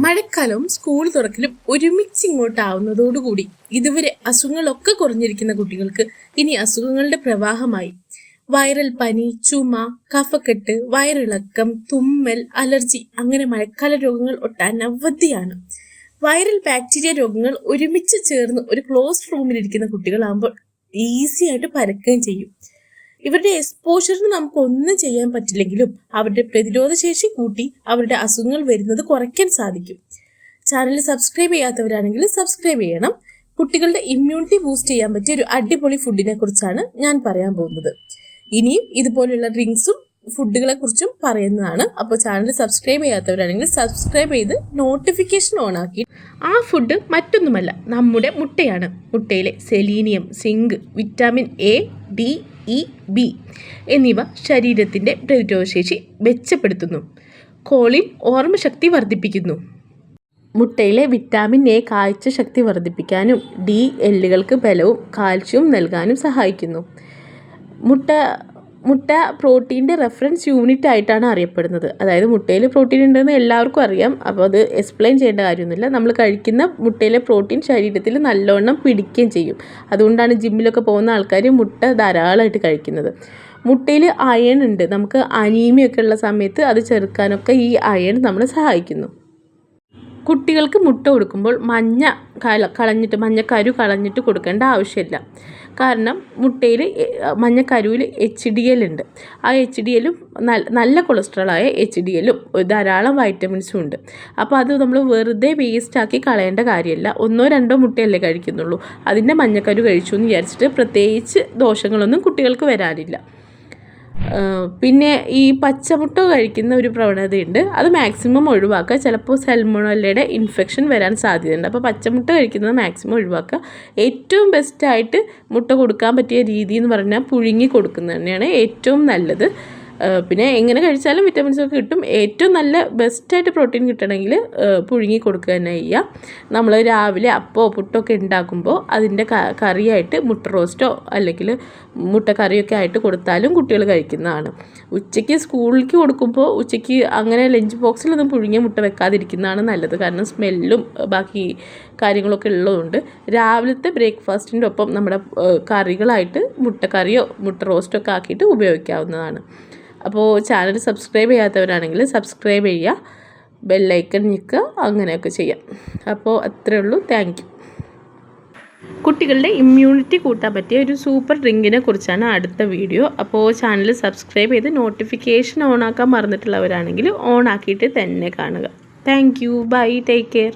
മഴക്കാലവും school തുറക്കലും ഒരുമിച്ച് ഇങ്ങോട്ടാവുന്നതോടുകൂടി ഇതുവരെ അസുഖങ്ങളൊക്കെ കുറഞ്ഞിരിക്കുന്ന കുട്ടികൾക്ക് ഇനി അസുഖങ്ങളുടെ പ്രവാഹമായി. വൈറൽ പനി, ചുമ, കഫക്കെട്ട്, വയറിളക്കം, തുമ്മൽ, അലർജി അങ്ങനെ മഴക്കാല രോഗങ്ങൾ ഒട്ടനവധിയാണ്. വൈറൽ ബാക്ടീരിയ രോഗങ്ങൾ ഒരുമിച്ച് ചേർന്ന് ഒരു ക്ലോസ്ഡ് റൂമിലിരിക്കുന്ന കുട്ടികളാകുമ്പോൾ ഈസി ആയിട്ട് പരക്കുകയും ചെയ്യും. ഇവരുടെ എക്സ്പോഷറിന് നമുക്ക് ഒന്നും ചെയ്യാൻ പറ്റില്ലെങ്കിലും അവരുടെ പ്രതിരോധ ശേഷി കൂട്ടി അവരുടെ അസുഖങ്ങൾ വരുന്നത് കുറയ്ക്കാൻ സാധിക്കും. ചാനൽ സബ്സ്ക്രൈബ് ചെയ്യാത്തവരാണെങ്കിൽ സബ്സ്ക്രൈബ് ചെയ്യണം. കുട്ടികളുടെ ഇമ്മ്യൂണിറ്റി ബൂസ്റ്റ് ചെയ്യാൻ പറ്റിയ ഒരു അടിപൊളി ഫുഡിനെ കുറിച്ചാണ് ഞാൻ പറയാൻ പോകുന്നത്. ഇനിയും ഇതുപോലുള്ള ഡ്രിങ്ക്സും ഫുഡുകളെ കുറിച്ചും പറയുന്നതാണ്. അപ്പോൾ ചാനൽ സബ്സ്ക്രൈബ് ചെയ്യാത്തവരാണെങ്കിൽ സബ്സ്ക്രൈബ് ചെയ്ത് നോട്ടിഫിക്കേഷൻ ഓൺ ആക്കി. ആ ഫുഡ് മറ്റൊന്നുമല്ല, നമ്മുടെ മുട്ടയാണ്. മുട്ടയിലെ selenium, zinc, vitamin A, D, E, B എന്നിവ ശരീരത്തിൻ്റെ പ്രതിരോധശേഷി മെച്ചപ്പെടുത്തുന്നു. കോളിൻ ഓർമ്മശക്തി വർദ്ധിപ്പിക്കുന്നു. മുട്ടയിലെ വിറ്റാമിൻ എ കാഴ്ചശക്തി വർദ്ധിപ്പിക്കാനും ഡി എല്ലുകൾക്ക് ബലവും കാൽസ്യവും നൽകാനും സഹായിക്കുന്നു. മുട്ട പ്രോട്ടീൻ്റെ റെഫറൻസ് യൂണിറ്റ് ആയിട്ടാണ് അറിയപ്പെടുന്നത്. അതായത് മുട്ടയിൽ പ്രോട്ടീൻ ഉണ്ടെന്ന് എല്ലാവർക്കും അറിയാം. അപ്പോൾ അത് എക്സ്പ്ലെയിൻ ചെയ്യേണ്ട കാര്യമൊന്നുമില്ല. നമ്മൾ കഴിക്കുന്ന മുട്ടയിലെ പ്രോട്ടീൻ ശരീരത്തിൽ നല്ലവണ്ണം പിടിക്കുകയും ചെയ്യും. അതുകൊണ്ടാണ് ജിമ്മിലൊക്കെ പോകുന്ന ആൾക്കാർ മുട്ട ധാരാളമായിട്ട് കഴിക്കുന്നത്. മുട്ടയിൽ അയൺ ഉണ്ട്. നമുക്ക് അനീമിയൊക്കെ ഉള്ള സമയത്ത് അത് ചെറുക്കാനൊക്കെ ഈ അയൺ നമ്മളെ സഹായിക്കുന്നു. കുട്ടികൾക്ക് മുട്ട കൊടുക്കുമ്പോൾ മഞ്ഞക്കരു കളഞ്ഞിട്ട് കൊടുക്കേണ്ട ആവശ്യമില്ല. കാരണം മുട്ടയിൽ മഞ്ഞക്കരുവിൽ HDL ഉണ്ട്. ആ HDLും നല്ല കൊളസ്ട്രോളായ HDLും ധാരാളം വൈറ്റമിൻസും ഉണ്ട്. അപ്പോൾ അത് നമ്മൾ വെറുതെ വേസ്റ്റാക്കി കളയേണ്ട കാര്യമല്ല. 1-2 മുട്ടയല്ലേ കഴിക്കുന്നുള്ളൂ. അതിൻ്റെ മഞ്ഞക്കരു കഴിച്ചു എന്ന് വിചാരിച്ചിട്ട് പ്രത്യേകിച്ച് ദോഷങ്ങളൊന്നും കുട്ടികൾക്ക് വരാനില്ല. പിന്നെ ഈ പച്ചമുട്ട കഴിക്കുന്ന ഒരു പ്രവണതയുണ്ട്. അത് മാക്സിമം ഒഴിവാക്കുക. ചിലപ്പോൾ സൽമോണല്ലയുടെ ഇൻഫെക്ഷൻ വരാൻ സാധ്യതയുണ്ട്. അപ്പോൾ പച്ചമുട്ട കഴിക്കുന്നത് മാക്സിമം ഒഴിവാക്കുക. ഏറ്റവും ബെസ്റ്റായിട്ട് മുട്ട കൊടുക്കാൻ പറ്റിയ രീതി എന്ന് പറഞ്ഞാൽ പുഴുങ്ങി കൊടുക്കുന്നത് തന്നെയാണ് ഏറ്റവും നല്ലത്. പിന്നെ എങ്ങനെ കഴിച്ചാലും വിറ്റാമിൻസൊക്കെ കിട്ടും. ഏറ്റവും നല്ല ബെസ്റ്റായിട്ട് പ്രോട്ടീൻ കിട്ടണമെങ്കിൽ പുഴുങ്ങി കൊടുക്കുക തന്നെ ചെയ്യുക. നമ്മൾ രാവിലെ അപ്പോ പുട്ടൊക്കെ ഉണ്ടാക്കുമ്പോൾ അതിൻ്റെ കറിയായിട്ട് മുട്ട റോസ്റ്റോ അല്ലെങ്കിൽ മുട്ടക്കറിയൊക്കെ ആയിട്ട് കൊടുത്താലും കുട്ടികൾ കഴിക്കുന്നതാണ്. ഉച്ചയ്ക്ക് സ്കൂളിലേക്ക് കൊടുക്കുമ്പോൾ ഉച്ചയ്ക്ക് അങ്ങനെ ലഞ്ച് ബോക്സിലൊന്നും പുഴുങ്ങിയ മുട്ട വെക്കാതിരിക്കുന്നതാണ് നല്ലത്. കാരണം സ്മെല്ലും ബാക്കി കാര്യങ്ങളൊക്കെ ഉള്ളതുകൊണ്ട് രാവിലത്തെ ബ്രേക്ക്ഫാസ്റ്റിൻ്റെ ഒപ്പം നമ്മുടെ കറികളായിട്ട് മുട്ടക്കറിയോ മുട്ട റോസ്റ്റോ ഒക്കെ ആക്കിയിട്ട് ഉപയോഗിക്കാവുന്നതാണ്. അപ്പോൾ ചാനൽ സബ്സ്ക്രൈബ് ചെയ്യാത്തവരാണെങ്കിൽ സബ്സ്ക്രൈബ് ചെയ്യുക, ബെല്ലൈക്കൺ ഞെക്കുക, അങ്ങനെയൊക്കെ ചെയ്യാം. അപ്പോൾ അത്രയേ ഉള്ളൂ. Thank you. കുട്ടികളുടെ ഇമ്മ്യൂണിറ്റി കൂട്ടാൻ പറ്റിയ ഒരു സൂപ്പർ ഡ്രിങ്കിനെ കുറിച്ചാണ് അടുത്ത വീഡിയോ. അപ്പോൾ ചാനൽ സബ്സ്ക്രൈബ് ചെയ്ത് നോട്ടിഫിക്കേഷൻ ഓൺ ആക്കാൻ മറന്നിട്ടുള്ളവരാണെങ്കിൽ ഓൺ ആക്കിയിട്ട് തന്നെ കാണുക. Thank you. Bye. Take care.